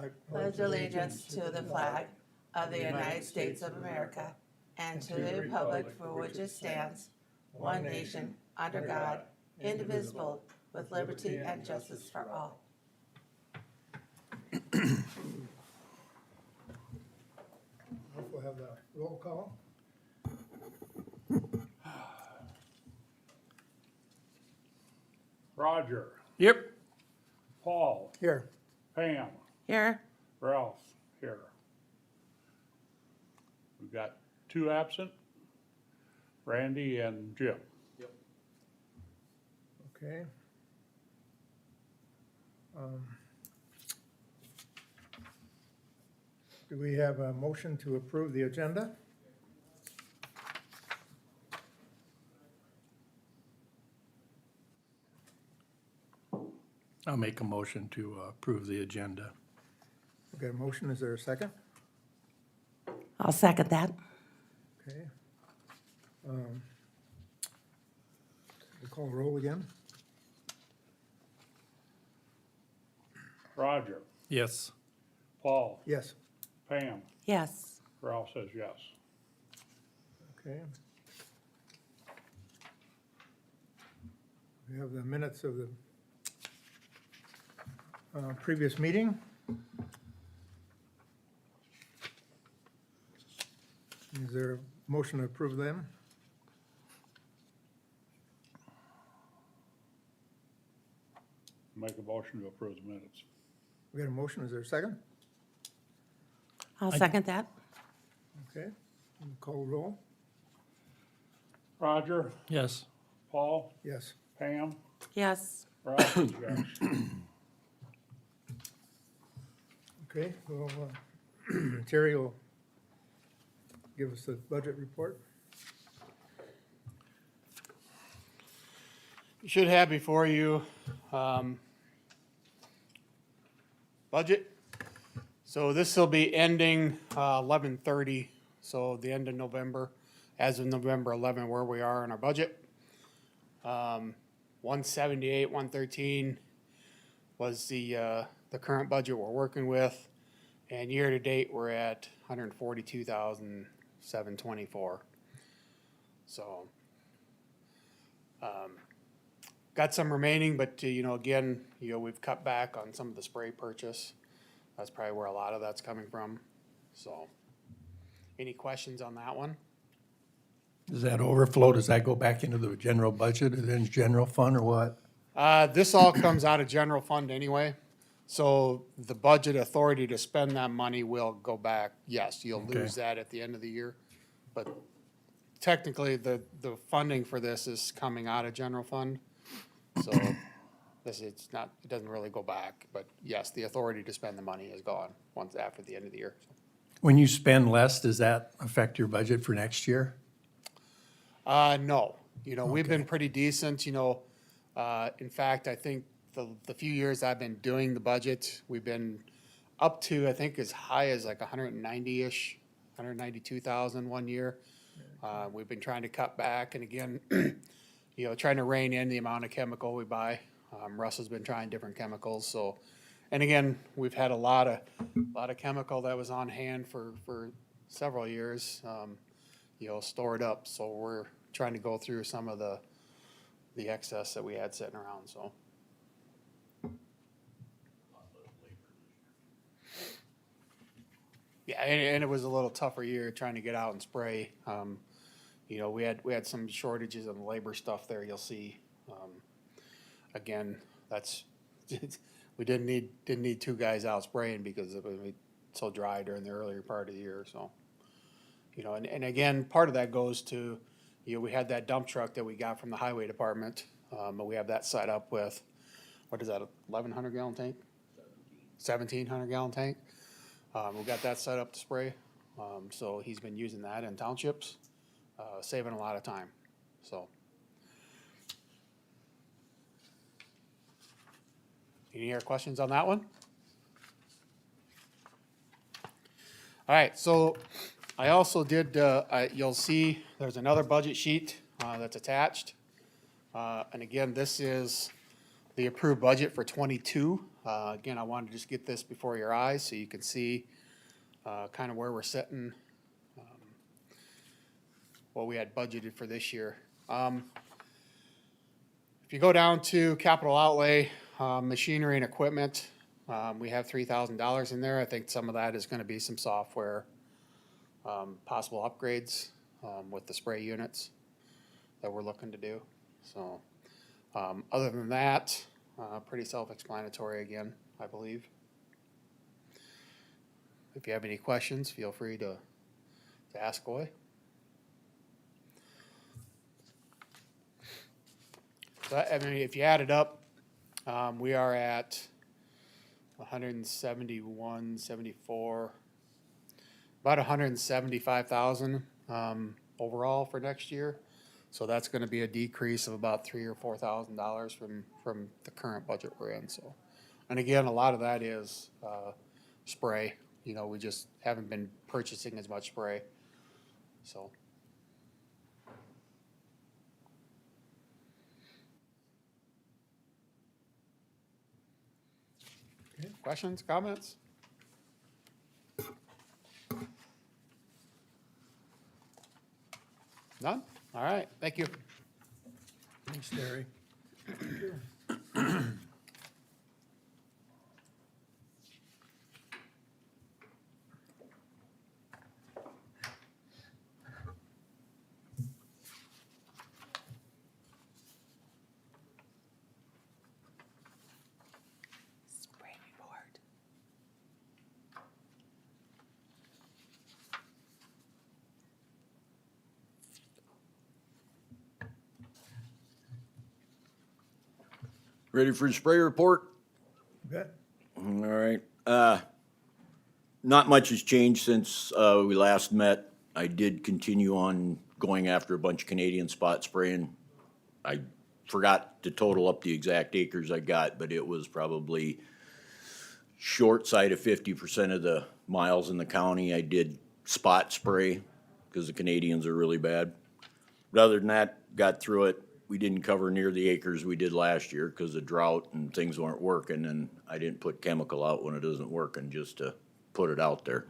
pledge allegiance to the flag of the United States of America and to the republic for which it stands, one nation, under God, indivisible, with liberty and justice for all. We'll have the roll call. Roger, Yep. Paul, Here. Pam, Here. Ralph, here. We've got two absent, Randy and Jim. Okay. Do we have a motion to approve the agenda? I'll make a motion to approve the agenda. Okay, a motion, is there a second? I'll second that. Okay. We'll call roll again. Roger, Yes. Paul, Yes. Pam, Yes. Ralph says yes. Okay. We have the minutes of the previous meeting. Is there a motion to approve them? Make a motion to approve the minutes. We got a motion, is there a second? I'll second that. Okay, we'll call roll. Roger, Yes. Paul, Yes. Pam, Yes. Ralph says yes. Okay, well, Terry will give us the budget report. You should have before you budget. So this will be ending 11/30, so the end of November, as of November 11, where we are in our budget. 178, 113 was the current budget we're working with, and year to date we're at 142,724. So. Got some remaining, but, again, we've cut back on some of the spray purchase. That's probably where a lot of that's coming from, so. Any questions on that one? Does that overflow, does that go back into the general budget and then general fund or what? This all comes out of general fund anyway, so the budget authority to spend that money will go back. Yes, you'll Okay. lose that at the end of the year, but technically, the funding for this is coming out of general fund. So it doesn't really go back, but yes, the authority to spend the money is gone once after the end of the year. When you spend less, does that affect your budget for next year? No, we've been pretty decent, in fact, I think the few years I've been doing the budget, we've been up to, I think, as high as like 190-ish, 192,000 one year. We've been trying to cut back, and again, trying to rein in the amount of chemical we buy. Russ has been trying different chemicals, so, and again, we've had a lot of chemical that was on hand for several years, stored up, so we're trying to go through some of the excess that we had sitting around, so. Yeah, and it was a little tougher year trying to get out and spray. We had some shortages of labor stuff there, you'll see. Again, that's, we didn't need two guys out spraying because it was so dry during the earlier part of the year, so. And again, part of that goes to, we had that dump truck that we got from the highway department, but we have that set up with, what is that, 1,100 gallon tank? 1,700 gallon tank. We got that set up to spray, so he's been using that in townships, saving a lot of time, so. Any other questions on that one? All right, so I also did, you'll see there's another budget sheet that's attached. And again, this is the approved budget for '22. Again, I wanted to just get this before your eyes so you can see kind of where we're sitting, what we had budgeted for this year. If you go down to capital outlay, machinery and equipment, we have $3,000 in there. I think some of that is gonna be some software, possible upgrades, with the spray units that we're looking to do. So, other than that, pretty self-explanatory again, I believe. If you have any questions, feel free to ask away. So, I mean, if you add it up, we are at 171, 74, about 175,000 overall for next year. So that's going to be a decrease of about $3,000 or $4,000 from the current budget we're in. So, and again, a lot of that is spray. You know, we just haven't been purchasing as much spray. So. Questions, comments? None? All right, thank you. Thanks, Terry. Spray report. Ready for the spray report? Bet. All right. Not much has changed since we last met. I did continue on going after a bunch of Canadian spot spraying. I forgot to total up the exact acres I got, but it was probably short side of 50% of the miles in the county. I did spot spray because the Canadians are really bad. But other than that, got through it. We didn't cover near the acres we did last year because of drought and things weren't working, and I didn't put chemical out when it isn't working just to put it out there.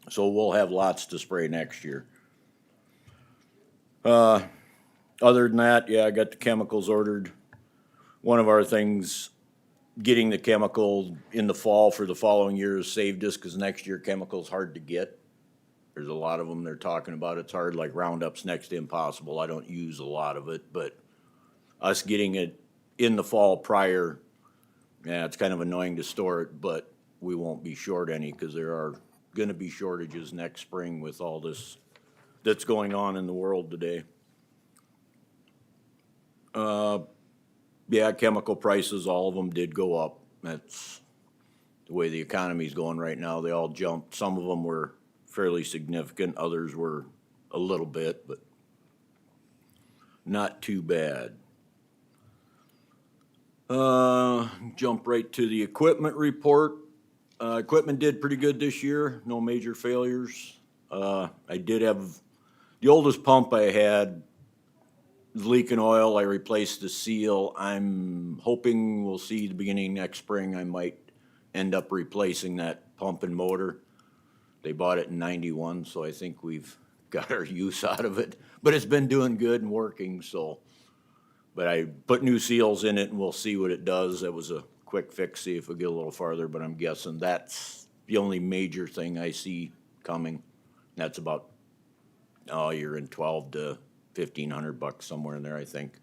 So we'll have lots to spray next year. Other than that, yeah, I got the chemicals ordered. One of our things, getting the chemical in the fall for the following year has saved us because next year chemical's hard to get. There's a lot of them they're talking about. It's hard, like Roundup's next to impossible. I don't use a lot of it, but us getting it in the fall prior, yeah, it's kind of annoying to store it, but we won't be short any because there are going to be shortages next spring with all this that's going on in the world today. Yeah, chemical prices, all of them did go up. That's the way the economy's going right now. They all jumped. Some of them were fairly significant, others were a little bit, but not too bad. Jump right to the equipment report. Equipment did pretty good this year, no major failures. I did have, the oldest pump I had was leaking oil. I replaced the seal. I'm hoping we'll see the beginning next spring I might end up replacing that pump and motor. They bought it in '91, so I think we've got our use out of it. But it's been doing good and working, so. But I put new seals in it and we'll see what it does. That was a quick fix, see if we get a little farther, but I'm guessing that's the only major thing I see coming. That's about, oh, you're in $1,200 to $1,500 somewhere in there, I think.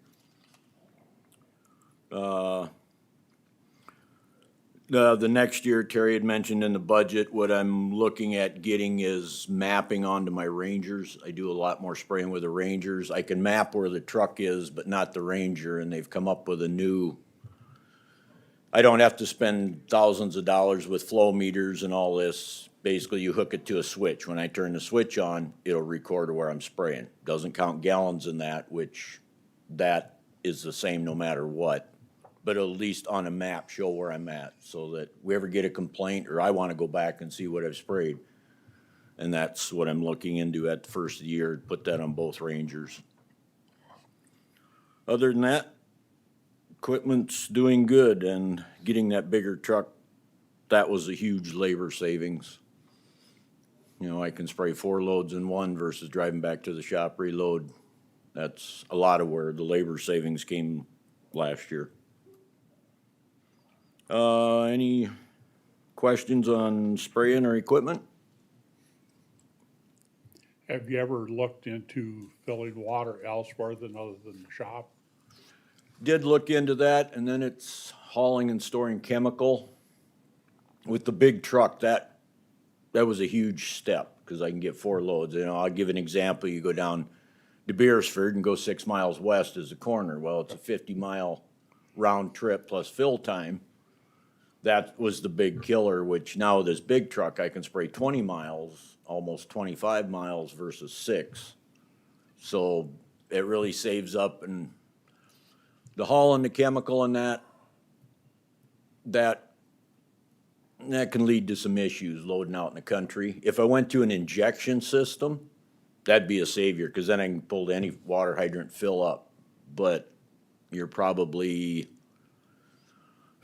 The next year, Terry had mentioned in the budget, what I'm looking at getting is mapping onto my Rangers. I do a lot more spraying with the Rangers. I can map where the truck is, but not the Ranger, and they've come up with a new, I don't have to spend thousands of dollars with flow meters and all this. Basically, you hook it to a switch. When I turn the switch on, it'll record where I'm spraying. Doesn't count gallons in that, which that is the same no matter what. But at least on a map show where I'm at so that we ever get a complaint or I want to go back and see what I've sprayed. And that's what I'm looking into at the first of the year, put that on both Rangers. Other than that, Equipment's doing good, and getting that bigger truck, that was a huge labor savings. You know, I can spray 4 loads in one versus driving back to the shop reload. That's a lot of where the labor savings came last year. Any questions on spraying or equipment? Have you ever looked into filling water elsewhere than other than the shop? Did look into that, and then it's hauling and storing chemical. With the big truck, that was a huge step, because I can get 4 loads. You know, I'll give an example. You go down to Beersford and go 6 miles west is the corner. Well, it's a 50-mile round trip plus fill time. That was the big killer, which now this big truck, I can spray 20 miles, almost 25 miles versus 6. So it really saves up, and the hauling the chemical and that can lead to some issues loading out in the country. If I went to an injection system, that'd be a savior, because then I can pull any water hydrant, fill up. But you're probably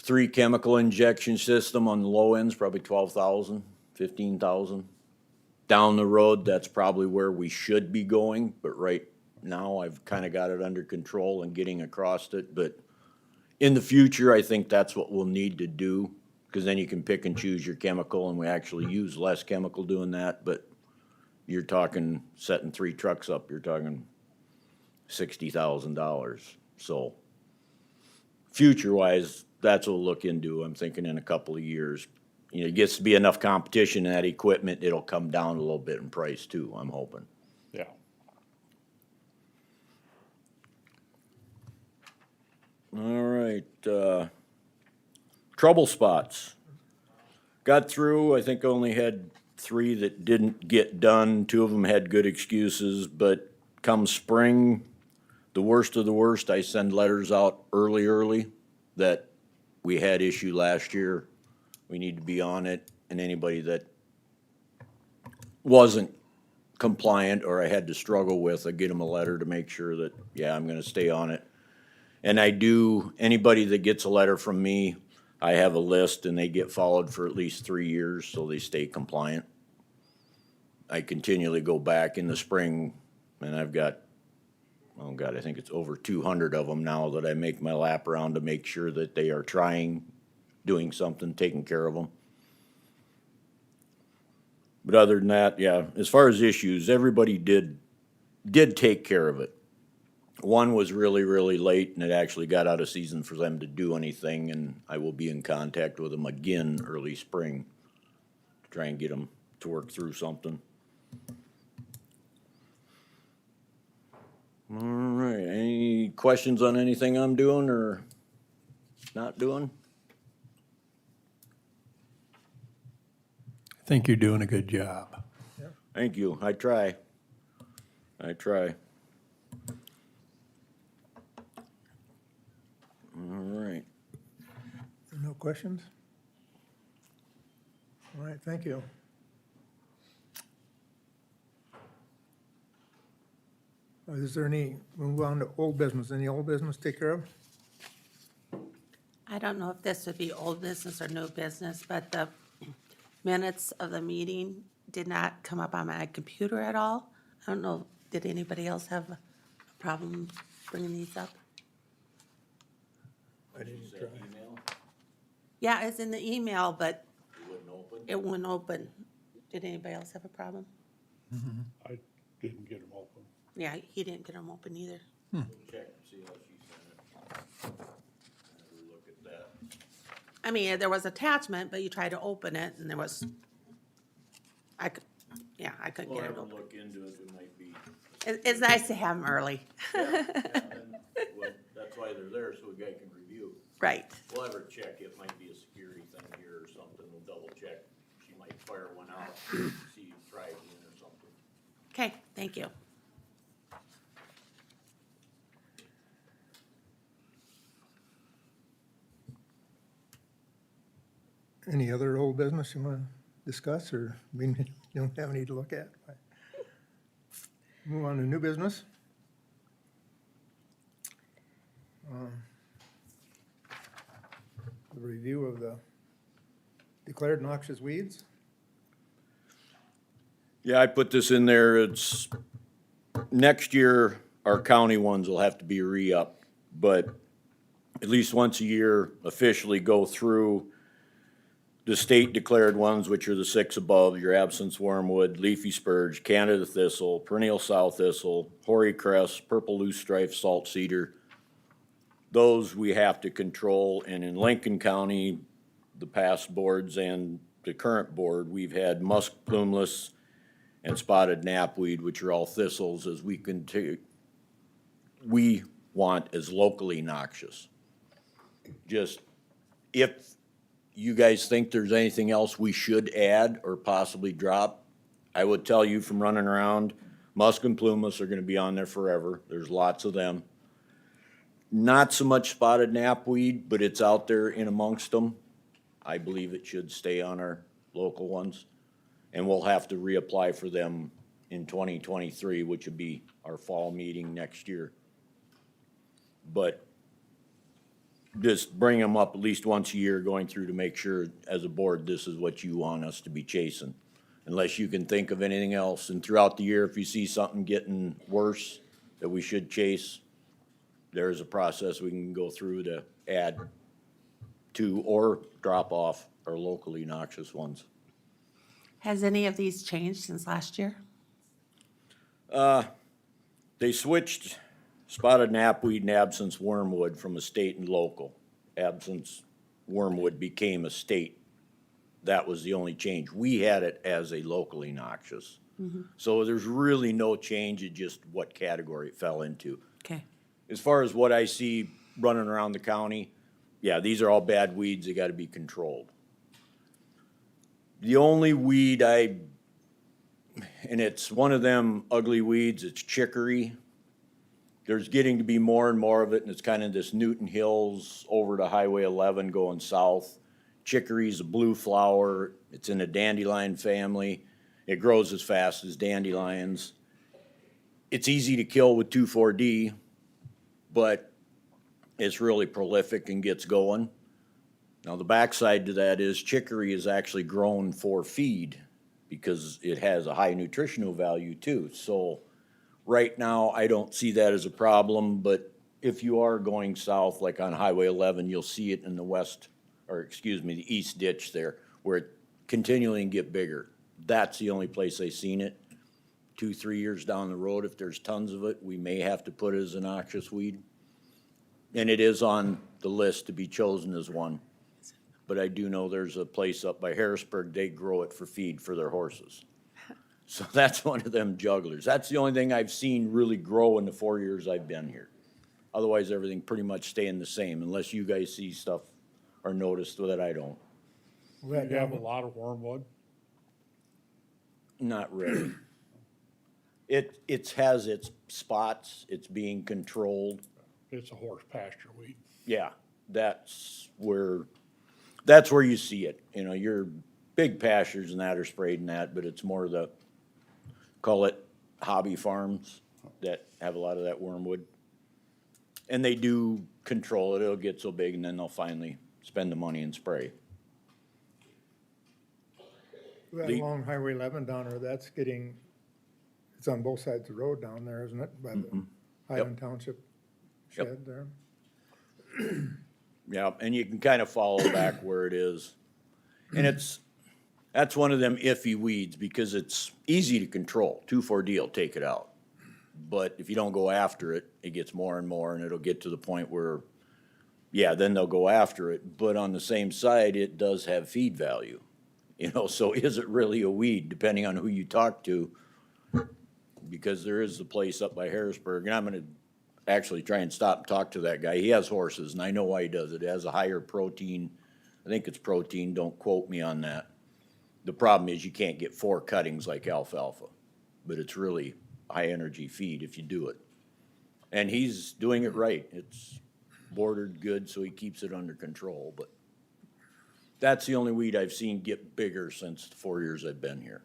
3 chemical injection system on the low end's probably 12,000, 15,000. Down the road, that's probably where we should be going, but right now I've kind of got it under control and getting across it. But in the future, I think that's what we'll need to do, because then you can pick and choose your chemical, and we actually use less chemical doing that. But you're talking setting 3 trucks up, you're talking $60,000. So future-wise, that's what we'll look into. I'm thinking in a couple of years. You know, it gets to be enough competition in that equipment, it'll come down a little bit in price too, I'm hoping. Yeah. All right, trouble spots. Got through, I think I only had 3 that didn't get done. 2 of them had good excuses, but come spring, the worst of the worst, I send letters out early that we had issue last year. We need to be on it, and anybody that wasn't compliant or I had to struggle with, I get them a letter to make sure that, yeah, I'm gonna stay on it. And I do, anybody that gets a letter from me, I have a list, and they get followed for at least 3 years, so they stay compliant. I continually go back in the spring, and I've got, oh God, I think it's over 200 of them now that I make my lap around to make sure that they are trying, doing something, taking care of them. But other than that, yeah, as far as issues, everybody did take care of it. One was really late, and it actually got out of season for them to do anything, and I will be in contact with them again early spring to try and get them to work through something. All right, any questions on anything I'm doing or not doing? I think you're doing a good job. Thank you, I try. All right. No questions? All right, thank you. Is there any, we'll move on to old business. Any old business to take care of? I don't know if this would be old business or new business, but the minutes of the meeting did not come up on my computer at all. I don't know, did anybody else have a problem bringing these up? I didn't try. Yeah, it's in the email, but it wouldn't open. Did anybody else have a problem? I didn't get them open. Yeah, he didn't get them open either. Check and see how she sent it. Have a look at that. I mean, there was attachment, but you tried to open it and there was, I couldn't We'll get have it to open. look into it, it might be. It's nice to have them early. Well, that's why they're there, so a guy can review. Right. We'll have her check, it might be a security thing here or something, we'll double check. She might fire one out, see you try again or something. Okay, thank you. Any other old business you want to discuss, or we don't have any to look at? Move on to new business. review of the declared noxious weeds. Yeah, I put this in there, it's, next year, our county ones will have to be re-upped, but at least once a year officially go through the state declared ones, which are the 6 above, your absence wormwood, leafy spurge, Canada thistle, perennial sow thistle, hoary cress, purple loosestrife, salt cedar. Those we have to control, and in Lincoln County, the past boards and the current board, we've had musk plumeless and spotted knapweed, which are all thistles, as we continue, we want as locally noxious. Just, if you guys think there's anything else we should add or possibly drop, I would tell you from running around, musk and plumeless are gonna be on there forever. There's lots of them. Not so much spotted knapweed, but it's out there in amongst them. I believe it should stay on our local ones. And we'll have to reapply for them in 2023, which would be our fall meeting next year. But just bring them up at least once a year, going through to make sure, as a board, this is what you want us to be chasing. Unless you can think of anything else. And throughout the year, if you see something getting worse that we should chase, there's a process we can go through to add to or drop off our locally noxious ones. Has any of these changed since last year? They switched spotted knapweed and absence wormwood from a state and local. Absence wormwood became a state. That was the only change. We had it as a locally noxious. So there's really no change, in just what category it fell into. Okay. As far as what I see running around the county, yeah, these are all bad weeds, they gotta be controlled. The only weed and it's one of them ugly weeds, it's chicory. There's getting to be more and more of it, and it's kind of this Newton Hills over to Highway 11 going south. Chicory's a blue flower, it's in the dandelion family. It grows as fast as dandelions. It's easy to kill with 2,4-D, but it's really prolific and gets going. Now, the backside to that is chicory is actually grown for feed because it has a high nutritional value too. So right now, I don't see that as a problem, but if you are going south, like on Highway 11, you'll see it in the the east ditch there, where it continually can get bigger. That's the only place I've seen it. 2-3 years down the road, if there's tons of it, we may have to put it as a noxious weed. And it is on the list to be chosen as one. But I do know there's a place up by Harrisburg, they grow it for feed for their horses. So that's one of them jugglers. That's the only thing I've seen really grow in the 4 years I've been here. Otherwise, everything pretty much staying the same, unless you guys see stuff or notice that I don't. You have a lot of wormwood. Not really. It has its spots, it's being controlled. It's a horse pasture weed. Yeah, that's where you see it. You know, your big pastures and that are sprayed in that, but it's more the, call it hobby farms that have a lot of that wormwood. And they do control it. It'll get so big and then they'll finally spend the money and spray. That along Highway 11 down there, it's on both sides of the road down there, isn't it? By the Highland Township shed there. Yeah, and you can kind of follow back where it is. And that's one of them iffy weeds because it's easy to control. 2,4-D will take it out. But if you don't go after it, it gets more and more, and it'll get to the point where, yeah, then they'll go after it. But on the same side, it does have feed value. You know, so is it really a weed, depending on who you talk to? Because there is a place up by Harrisburg, and I'm gonna actually try and stop and talk to that guy. He has horses, and I know why he does it. It has a higher protein. I think it's protein, don't quote me on that. The problem is you can't get 4 cuttings like alfalfa, but it's really high energy feed if you do it. And he's doing it right. It's bordered good, so he keeps it under control, but that's the only weed I've seen get bigger since the 4 years I've been here.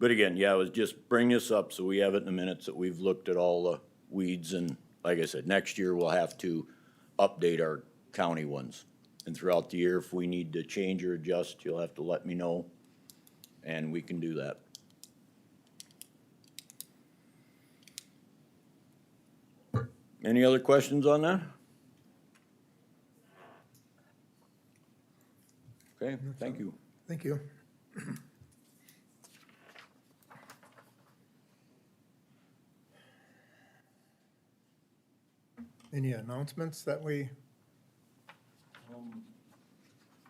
But again, yeah, I was just bring this up so we have it in the minutes that we've looked at all the weeds, and like I said, next year we'll have to update our county ones. And throughout the year, if we need to change or adjust, you'll have to let me know, and we can do that. Any other questions on that? Okay, thank you. Thank you. Any announcements that we,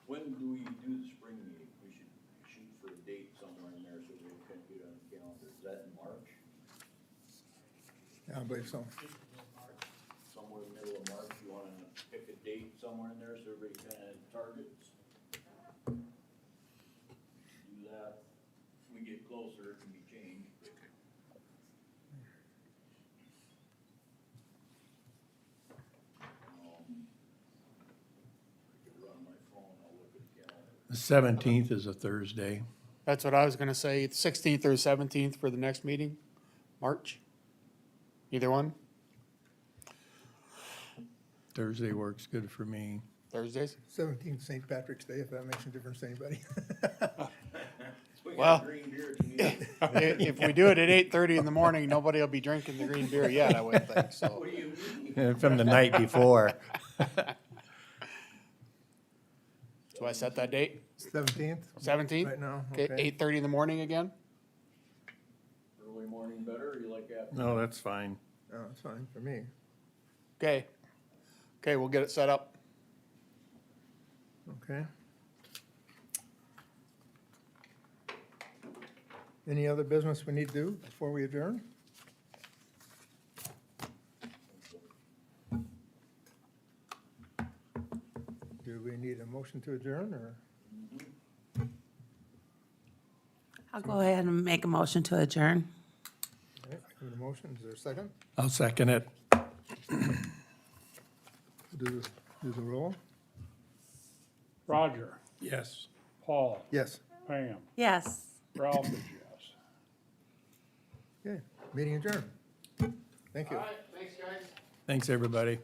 When do we do the spring meeting? We should shoot for a date somewhere in there so we can get on the calendar. Is that in March? yeah, I believe so. Somewhere in the middle of March, you wanna pick a date somewhere in there so everybody kinda targets? Do that. If we get closer, it can be changed. I could run my phone, I'll look at the calendar. The 17th is a Thursday. That's what I was gonna say, it's 16th or 17th for the next meeting, March? Either one, Thursday works good for me. Thursdays? 17th St. Patrick's Day, if that makes a difference to anybody. We got Well- green beer if you need it. If we do it at 8:30 in the morning, nobody will be drinking the green beer yet, I wouldn't think, so. What do you mean? From the night before. Do I set that date? 17th? 17th? Right now, Okay, okay. 8:30 in the morning again? Early morning better, or you like afternoon? No, that's fine. Oh, it's fine for me. Okay. Okay, we'll get it set up. Okay. Any other business we need to do before we adjourn? Do we need a motion to adjourn, or? I'll go ahead and make a motion to adjourn. Okay, give it a motion, is there a second? I'll second it. Do the roll? Roger, Yes. Paul, Yes. Pam, Yes. Ralph is yes. Okay, meeting adjourned. Thank you. Thanks, guys. Thanks, everybody.